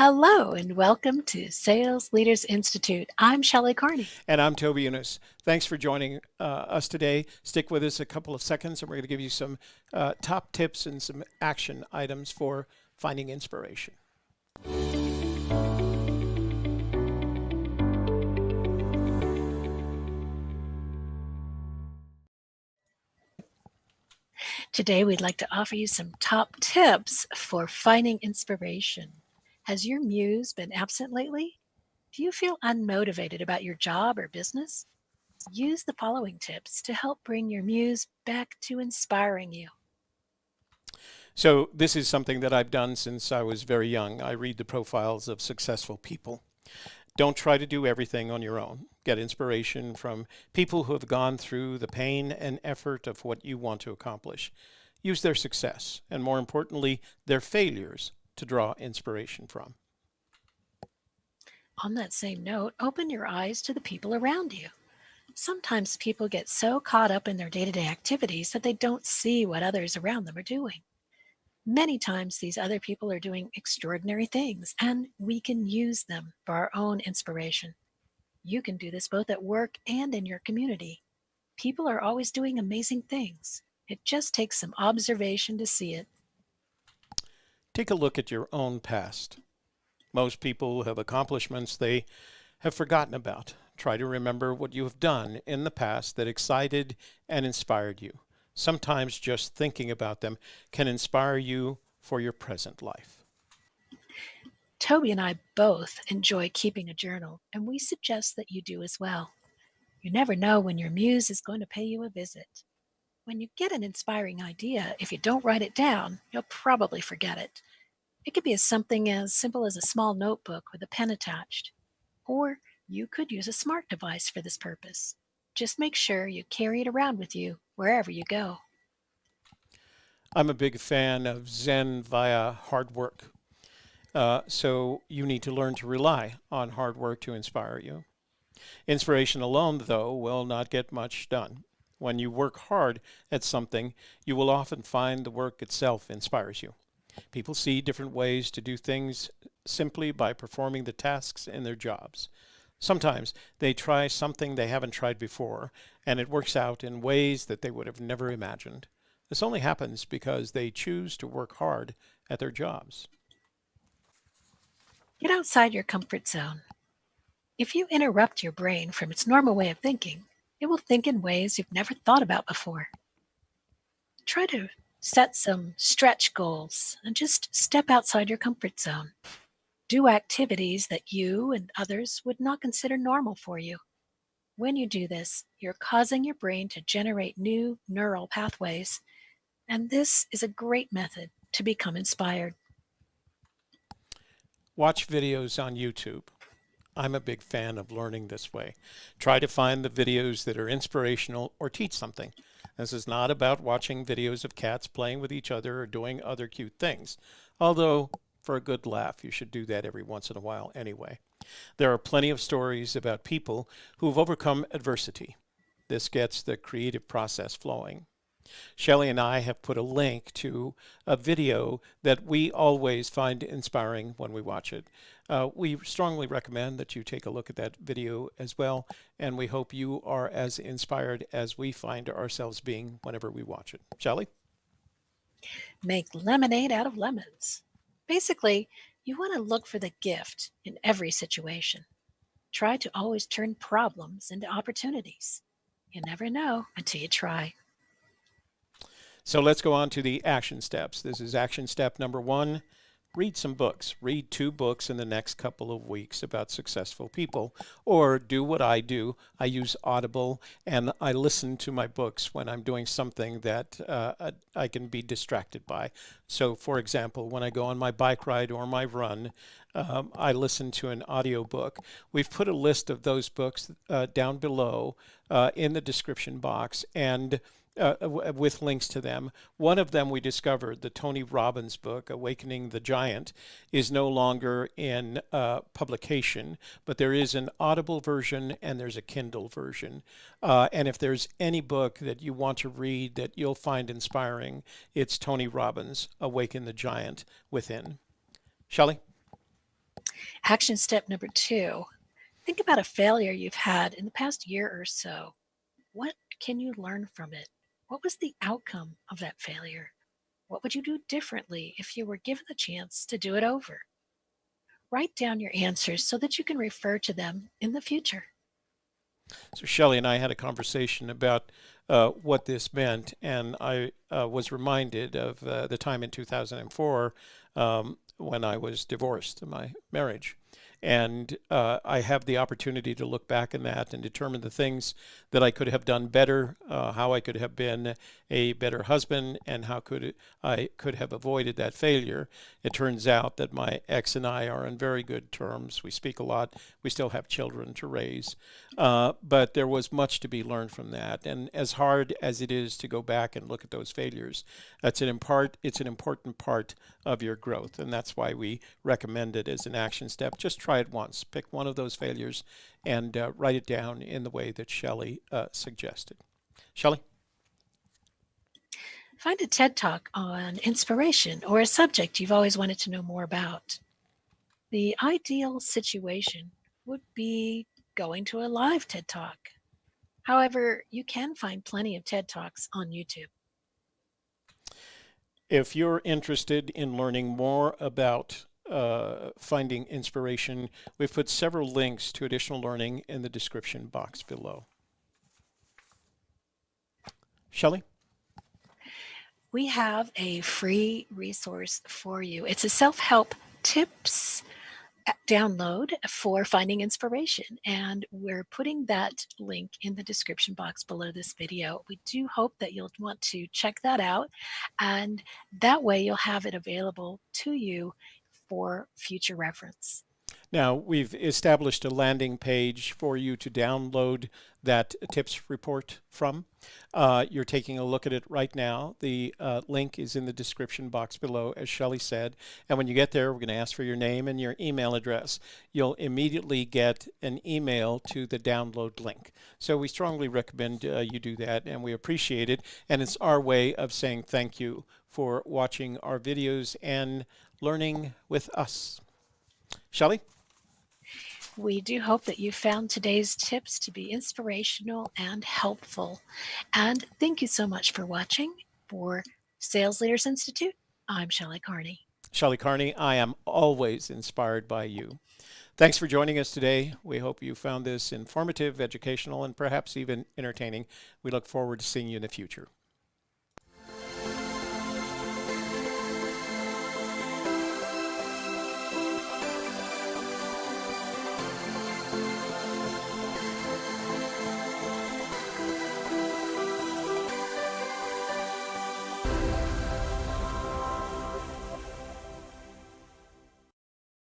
Hello and welcome to Sales Leaders Institute. I'm Shelley Carney. And I'm Toby Younis. Thanks for joining us today. Stick with us a couple of seconds, and we're going to give you some top tips and some action items for finding inspiration. Today, we'd like to offer you some top tips for finding inspiration. Has your muse been absent lately? Do you feel unmotivated about your job or business? Use the following tips to help bring your muse back to inspiring you. So this is something that I've done since I was very young. I read the profiles of successful people. Don't try to do everything on your own. Get inspiration from people who have gone through the pain and effort of what you want to accomplish. Use their success, and more importantly, their failures to draw inspiration from. On that same note, open your eyes to the people around you. Sometimes people get so caught up in their day-to-day activities that they don't see what others around them are doing. Many times these other people are doing extraordinary things, and we can use them for our own inspiration. You can do this both at work and in your community. People are always doing amazing things. It just takes some observation to see it. Take a look at your own past. Most people have accomplishments they have forgotten about. Try to remember what you have done in the past that excited and inspired you. Sometimes just thinking about them can inspire you for your present life. Toby and I both enjoy keeping a journal, and we suggest that you do as well. You never know when your muse is going to pay you a visit. When you get an inspiring idea, if you don't write it down, you'll probably forget it. It could be something as simple as a small notebook with a pen attached. Or you could use a smart device for this purpose. Just make sure you carry it around with you wherever you go. I'm a big fan of Zen via hard work. So you need to learn to rely on hard work to inspire you. Inspiration alone, though, will not get much done. When you work hard at something, you will often find the work itself inspires you. People see different ways to do things simply by performing the tasks in their jobs. Sometimes they try something they haven't tried before, and it works out in ways that they would have never imagined. This only happens because they choose to work hard at their jobs. Get outside your comfort zone. If you interrupt your brain from its normal way of thinking, it will think in ways you've never thought about before. Try to set some stretch goals and just step outside your comfort zone. Do activities that you and others would not consider normal for you. When you do this, you're causing your brain to generate new neural pathways, and this is a great method to become inspired. Watch videos on YouTube. I'm a big fan of learning this way. Try to find the videos that are inspirational or teach something. This is not about watching videos of cats playing with each other or doing other cute things, although for a good laugh, you should do that every once in a while anyway. There are plenty of stories about people who've overcome adversity. This gets the creative process flowing. Shelley and I have put a link to a video that we always find inspiring when we watch it. We strongly recommend that you take a look at that video as well, and we hope you are as inspired as we find ourselves being whenever we watch it. Shelley? Make lemonade out of lemons. Basically, you want to look for the gift in every situation. Try to always turn problems into opportunities. You never know until you try. So let's go on to the action steps. This is action step number 1. Read some books. Read 2 books in the next couple of weeks about successful people. Or do what I do. I use Audible and I listen to my books when I'm doing something that I can be distracted by. So for example, when I go on my bike ride or my run, I listen to an audiobook. We've put a list of those books down below in the description box, and with links to them. One of them we discovered, the Tony Robbins book, Awakening the Giant, is no longer in publication, but there is an Audible version and there's a Kindle version. And if there's any book that you want to read that you'll find inspiring, it's Tony Robbins, Awaken the Giant Within. Shelley? Action step number 2, think about a failure you've had in the past year or so. What can you learn from it? What was the outcome of that failure? What would you do differently if you were given the chance to do it over? Write down your answers so that you can refer to them in the future. So Shelley and I had a conversation about what this meant, and I was reminded of the time in 2004 when I was divorced in my marriage. And I have the opportunity to look back in that and determine the things that I could have done better, how I could have been a better husband, and how I could have avoided that failure. It turns out that my ex and I are on very good terms. We speak a lot. We still have children to raise. But there was much to be learned from that. And as hard as it is to go back and look at those failures, it's an important part of your growth. And that's why we recommend it as an action step. Just try it once. Pick one of those failures and write it down in the way that Shelley suggested. Shelley? Find a TED Talk on inspiration or a subject you've always wanted to know more about. The ideal situation would be going to a live TED Talk. However, you can find plenty of TED Talks on YouTube. If you're interested in learning more about finding inspiration, we've put several links to additional learning in the description box below. Shelley? We have a free resource for you. It's a self-help tips download for finding inspiration, and we're putting that link in the description box below this video. We do hope that you'll want to check that out, and that way you'll have it available to you for future reference. Now, we've established a landing page for you to download that tips report from. You're taking a look at it right now. The link is in the description box below, as Shelley said. And when you get there, we're going to ask for your name and your email address. You'll immediately get an email to the download link. So we strongly recommend you do that, and we appreciate it. And it's our way of saying thank you for watching our videos and learning with us. Shelley? We do hope that you found today's tips to be inspirational and helpful. And thank you so much for watching. For Sales Leaders Institute, I'm Shelley Carney. Shelley Carney, I am always inspired by you. Thanks for joining us today. We hope you found this informative, educational, and perhaps even entertaining. We look forward to seeing you in the future.